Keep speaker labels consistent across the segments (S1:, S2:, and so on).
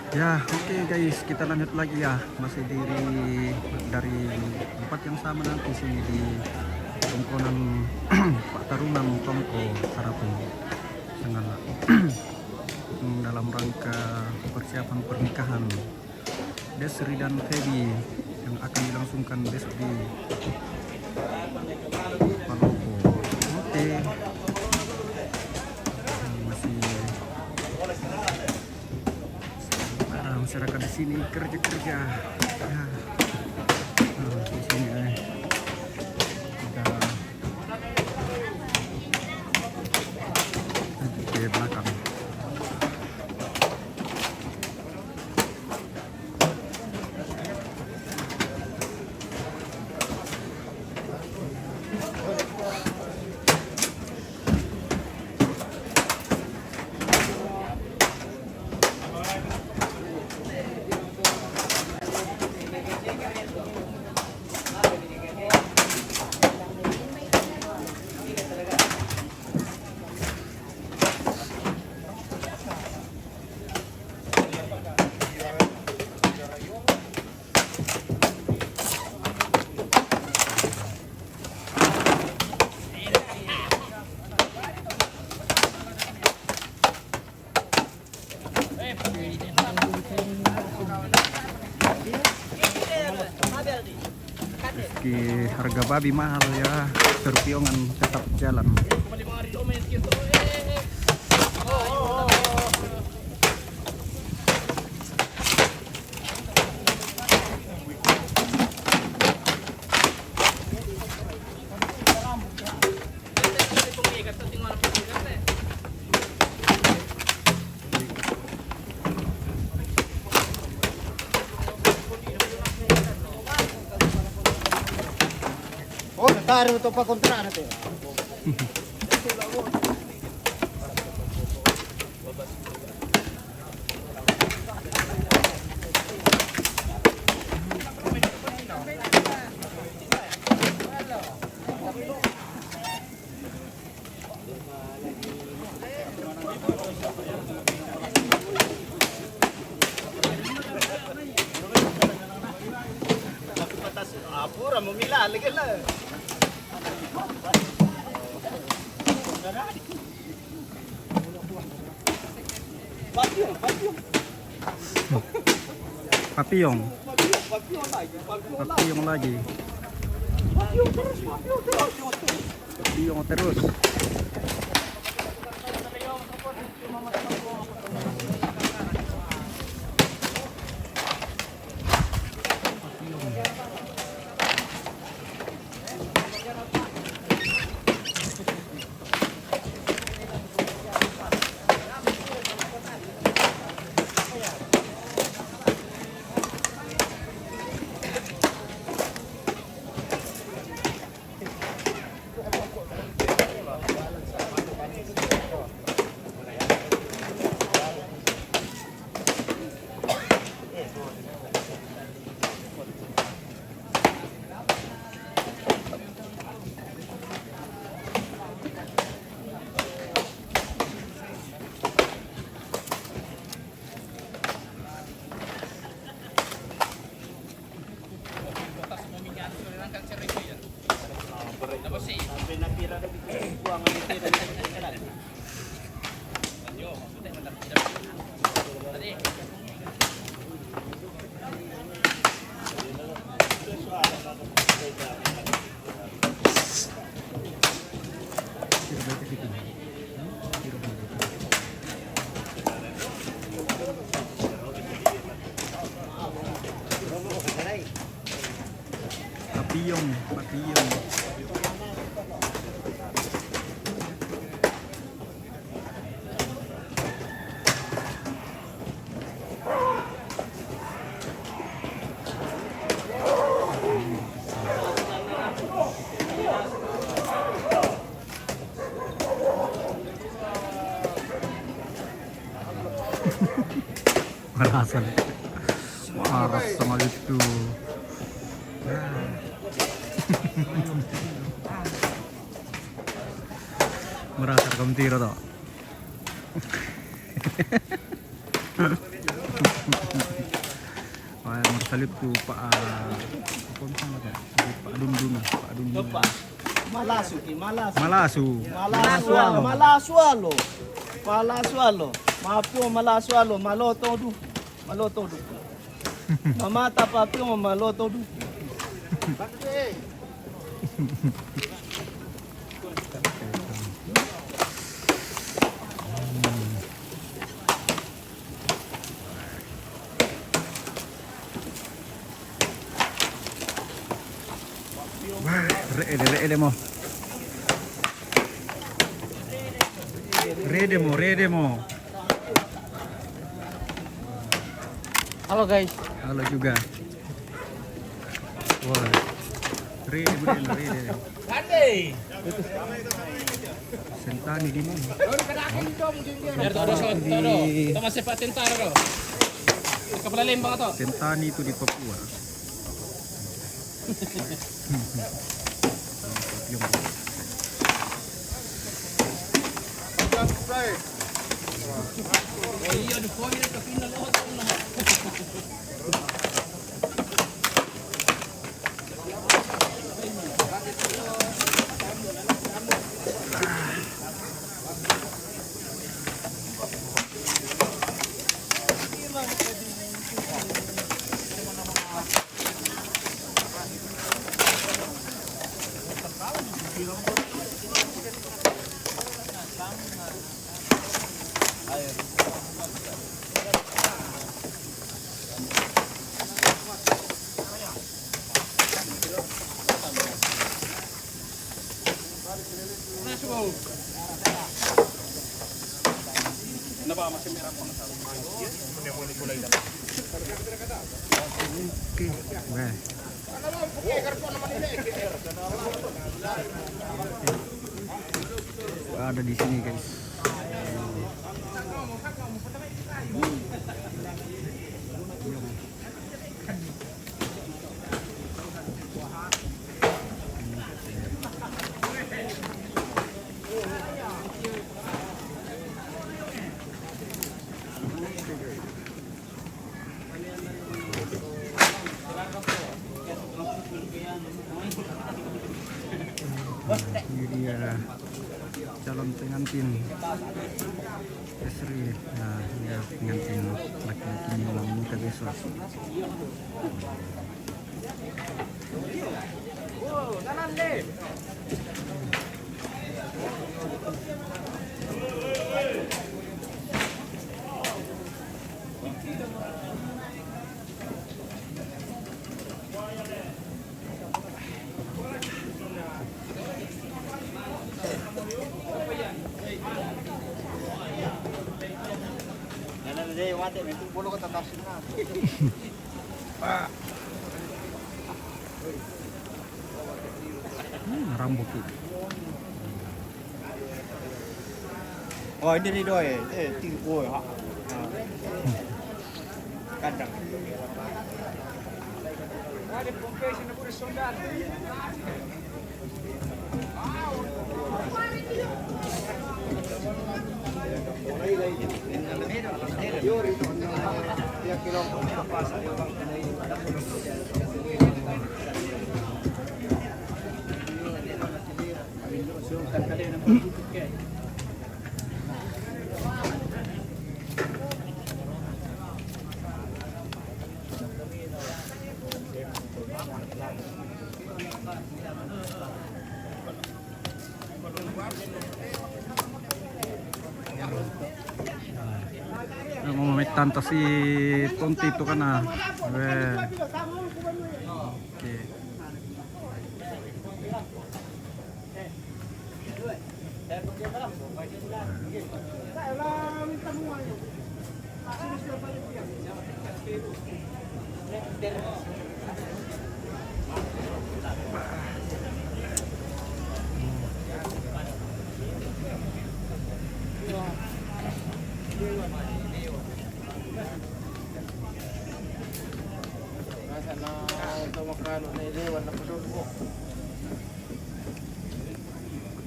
S1: Ya, oke guys, kita lanjut lagi ya. Masih dari tempat yang sama nanti sini di tongkonan Pak Tarunan Tongko Sarapung Senggala. Dalam rangka persiapan pernikahan Desri dan Feby yang akan dilangsungkan besok di Palopo. Oke. Masih para masyarakat di sini kerja-kerja. Ya. Di sini kita di belakang. Meski harga babi mahal ya, perpiongan tetap jalan.
S2: Oh, taruh itu pa kontra natin. Apura, memila, lagi lah.
S1: Papiyong lagi. Papiyong terus. Papiyong. Maras sama itu. Merasa kamu tiro toh. salit ko kung saan ako? Pak Dundun.
S2: Malasu ki, malasu.
S1: Malasu.
S2: Malasualo, malasualo. Malasualo. Mapio malasualo, maloto du. Maloto du. Mamata papio maloto du.
S1: Wah, rede mo. Rede mo.
S2: Halo guys.
S1: Halo juga. Wah. Rede. Sentani di mana?
S3: Ito masih Pak Tentara. Kepala lembang atau?
S1: Sentani itu di Papua. Yung
S3: Oh iya, ada poin ke final lahat.
S1: Oke. Wah. Ada di sini guys. Ini dia calon pengantin istri. Nah, dia pengantin laki-laki yang nikah besok. Rambut itu.
S2: Oh ini nih doi, tinggi ha. Kandang.
S1: Mau tante si Tonti itu kan ah. Oke.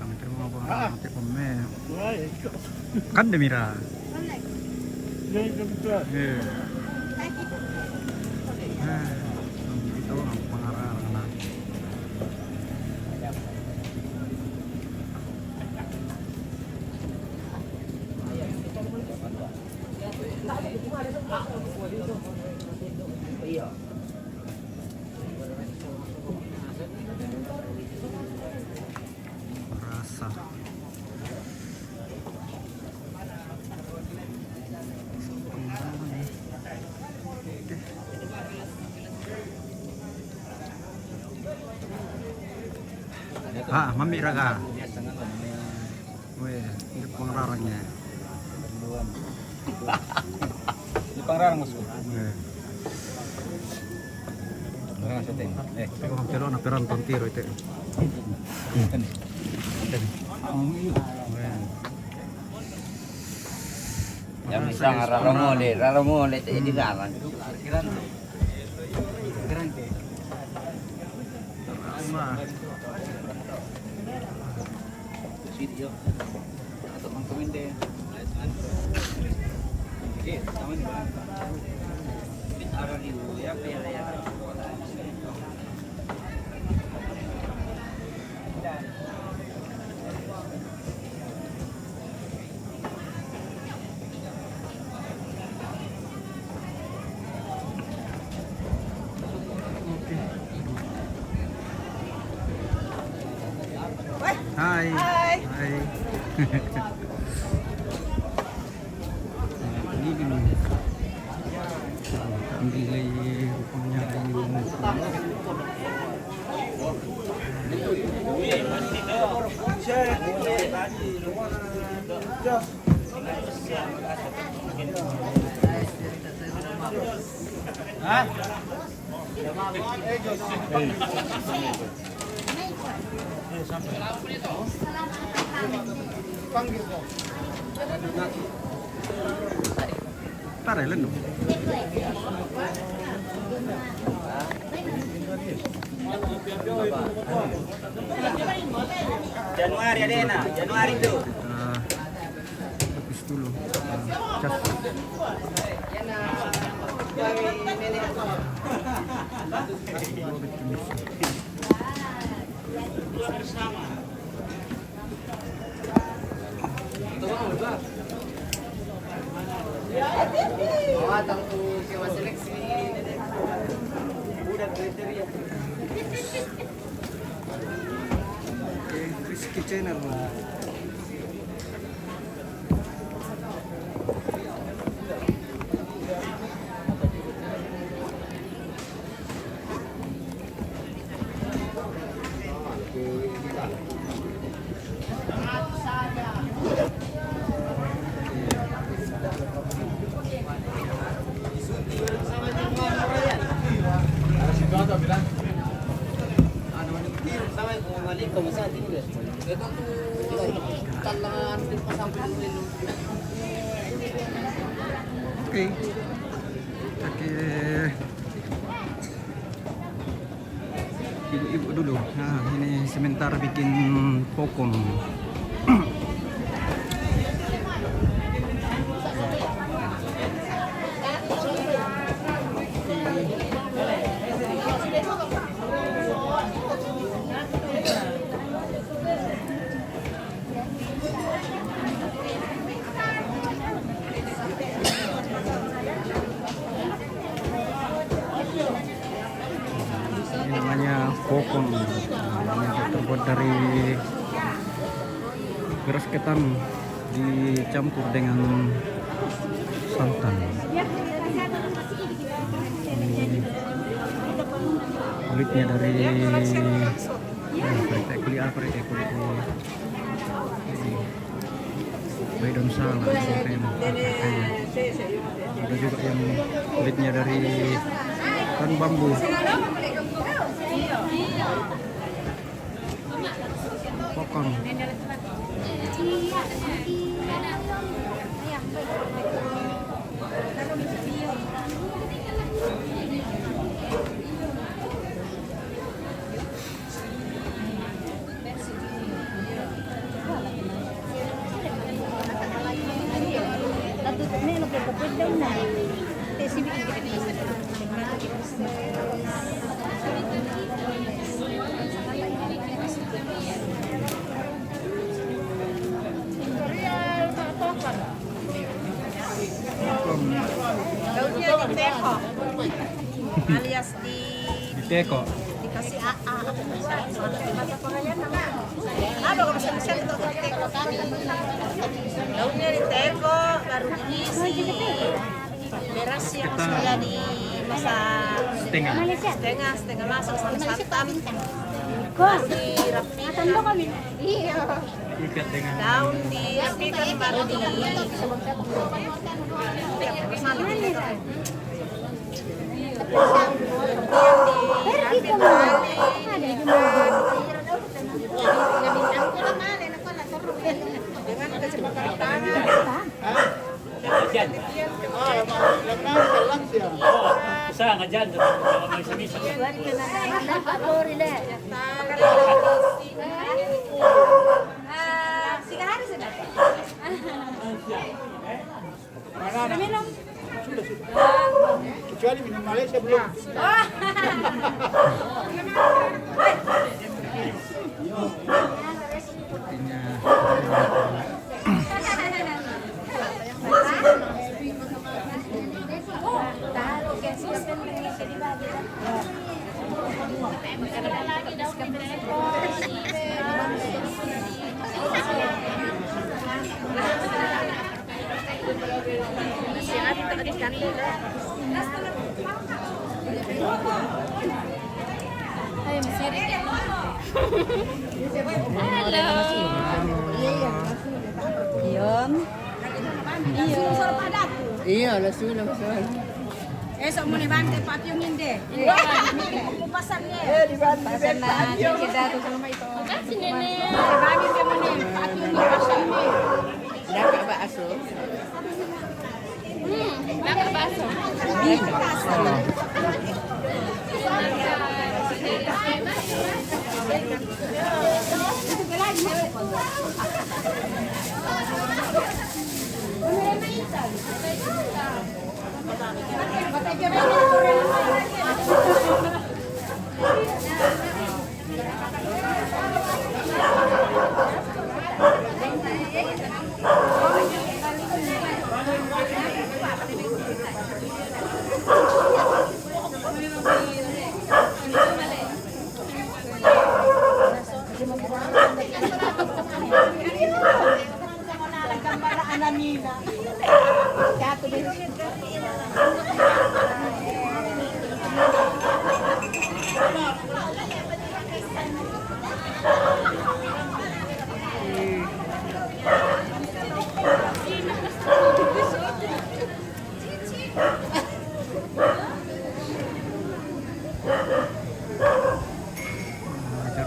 S1: Kami terima kasih pemain. Kan Demira. Ito ang pangarang na. Rasa. Mamira ka. Weh, ini pengarangnya.
S3: Di pangrang mas ko.
S1: Weh,
S3: Pangrang sa tin.
S1: pero na peran tontiro ito.
S4: Yang bisa raro mole itu di dalam. Video atau mengkomende. Oke, sama nih. Bicara di ya ya.
S1: Hai. Hai. Ini gini. Ambil rupanya ini.
S2: Panggil ko.
S1: Taray lang no.
S4: Januari ada na, Januari itu.
S1: Tapos dulu. Cas. Rizky Channel. Oke. Oke. Ibu-ibu dulu. Nah, ini sementara bikin pokok. Ini namanya kokon. Ini terbuat dari beras ketan dicampur dengan santan. Ini kulitnya dari kulit apa ya, kulit bayi daun salam. Ada juga yang kulitnya dari kan bambu. Kokon.
S5: Daunnya di teko. Alias di
S3: Teko.
S5: dikasih AA. Bahasa Korea nama. Ada kalau bisa itu teko. Daunnya di teko, baru diisi. Beras yang sudah dimasak setengah masak sama santan. Dirapikan. Iya.
S3: Ikat dengan
S5: Daun dirapikan baru di dengan kecepatan tangan.
S3: Isa nga dyan. May samisa.
S5: Sigari sudah.
S2: Kecuali minum Malaysia belum.
S1: Sepertinya
S5: Iya, langsung. Esok mau dibantu patyong hindi. Kupasannya. Dibantu na kita tuh sama itu. Makasih nenek. Bagi kamu nih patyong kupasannya. Dapat bakso. Dapat bakso.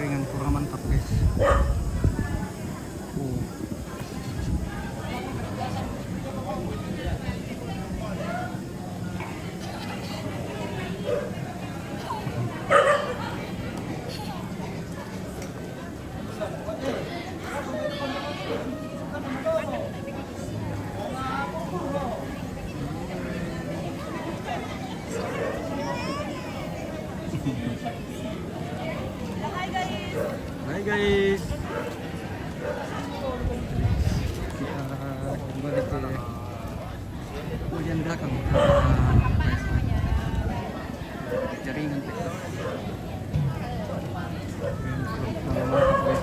S1: jaringan kurang mantap guys. Hai guys. Kita kembali ke bagian belakang. Jaringan TikTok. Mantap guys.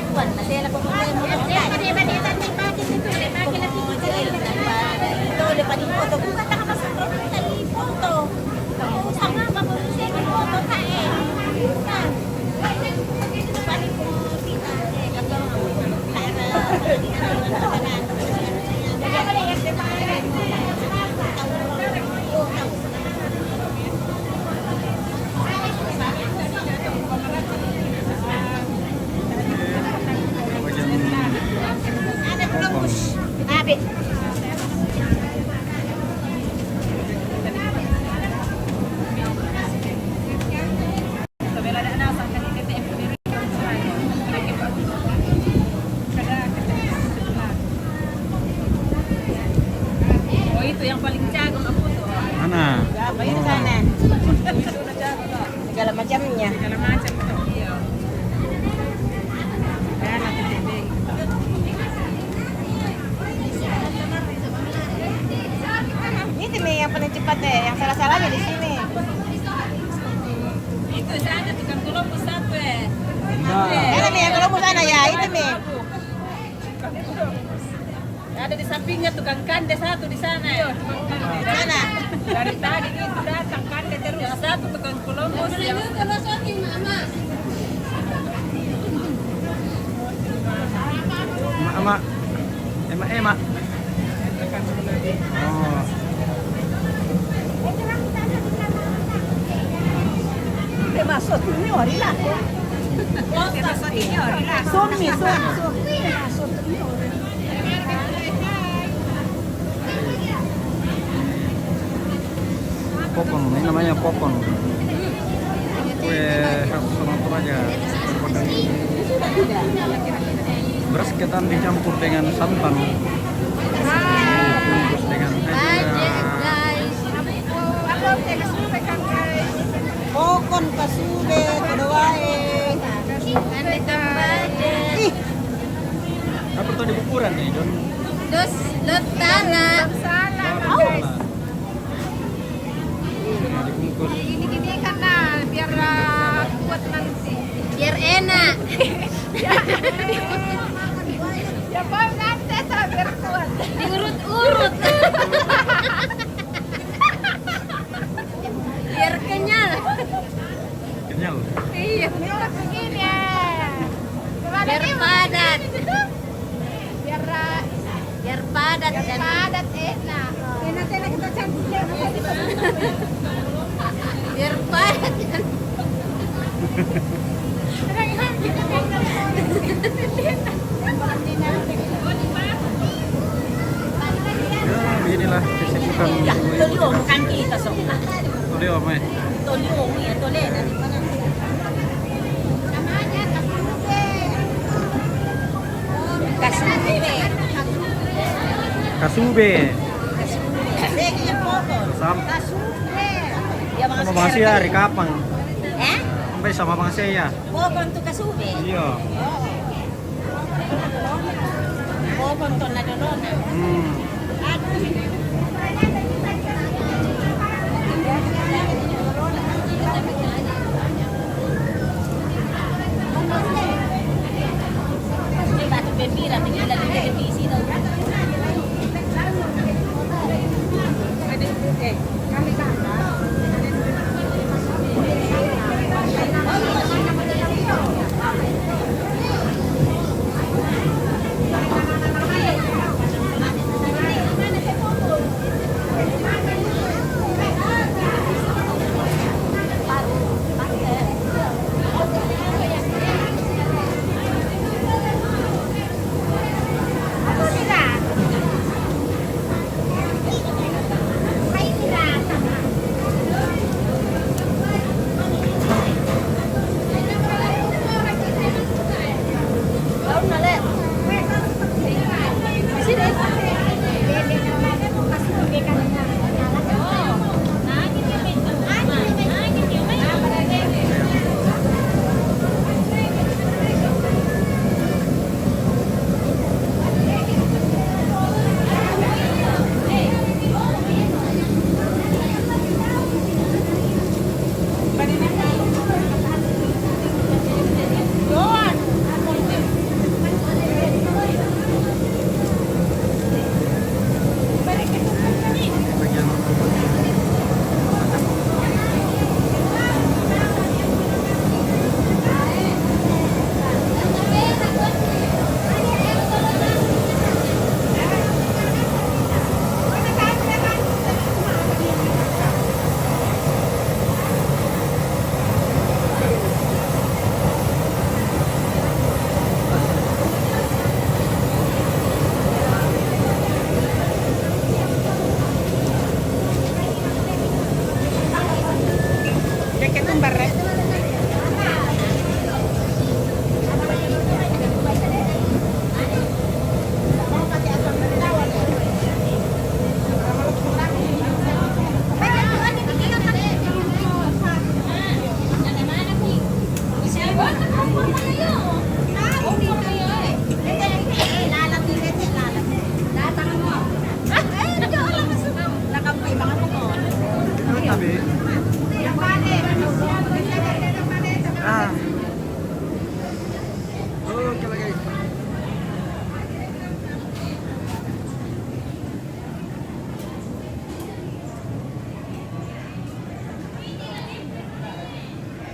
S5: Kuan na sila ko mo. Di ba dito ni bakit ito? Di ba kinapito? Ito lepas di foto bukan tak masuk tadi foto. Sama apa pun saya foto kae. Kan. Paling ko kita kapag ada pelembus. Habis.
S3: Oh, itu yang paling jago aku tuh.
S1: Mana?
S5: Apa itu sana? Segala macamnya.
S3: Segala macam itu. Iya. Ya, nanti tebing.
S5: Ini nih yang paling cepat deh, yang salah-salahnya di sini.
S3: Itu sana tukang Columbus satu ya.
S5: Ini nih yang kalau sana ya, itu nih.
S3: Ada di sampingnya tukang kande satu di sana.
S5: Mana?
S3: Dari tadi itu datang kande terus. Yang satu tukang Columbus. Yang
S1: Emak, emak. Oh.
S5: Masuk ini ori lah.
S3: masuk ini orang lah.
S5: Sumi.
S1: Popon, ini namanya popon. Kue khas Sumatera aja. Beras ketan dicampur dengan santan. Dibungkus dengan
S5: Pokon kasube kedoae. Ih,
S1: apa tuh di bukuran nih, Don?
S5: dos lutana.
S1: Dibungkus.
S5: Gini karena biar kuat nanti. Biar enak. Ya bang nanti biar kuat. Diurut-urut. Biar kenyal.
S1: Kenyal.
S5: Iya, begini ya. Biar padat. Biar padat dan padat enak. Enak kita campurnya. Biar padat kan.
S1: Ya, beginilah kesibukan ibu-ibu.
S5: Bukan kita soalnya.
S1: Tolio, Mai.
S5: Tolio ya, tole dari mana? Namanya kasube.
S1: Kasube.
S5: Kasube pokok.
S1: Sama
S5: Kasube. Ya
S1: sama Bang Sia hari kapan?
S5: Eh?
S1: Sampai sama Bang Sia ya?
S5: Pokok tu kasube.
S1: Iya.
S5: Pokok tu na donona. Batu bebira tinggal di televisi tau.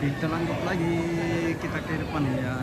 S1: Kita lanjut lagi kita ke depan ya.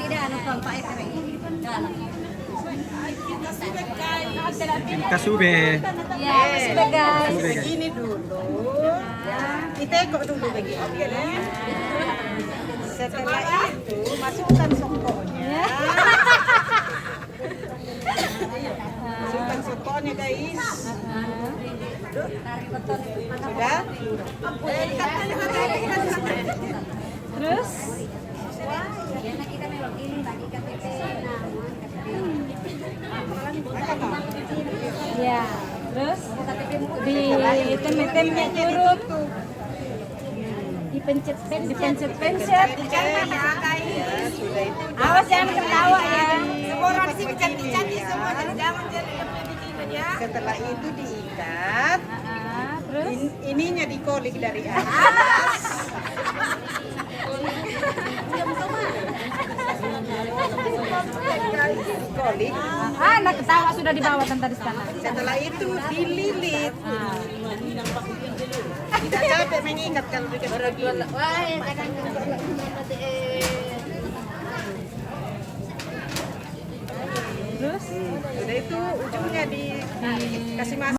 S5: Tidak ada Pak Ekre.
S1: Kasube.
S5: Ya, sudah guys.
S1: Kasube, guys.
S3: Begini dulu. Ya, ditekuk dulu begini. Oke deh. Setelah itu masukkan songkoknya. Masukkan songkoknya guys. Sudah?
S5: Terus kita melok ini bagi KTP ya, terus di tem-temnya turun, dipencet. Awas jangan ketawa ya.
S3: Orang sih cantik-cantik semua, jangan jadi begini ya. Setelah itu diikat.
S5: Terus
S3: Ininya dikolik dari atas. Dikolik.
S5: anak ketawa sudah dibawa tadi sana.
S3: Setelah itu dililit. Tidak capek mengikat kalau bikin begini.
S5: Terus
S3: Sudah itu ujungnya dikasih masuk.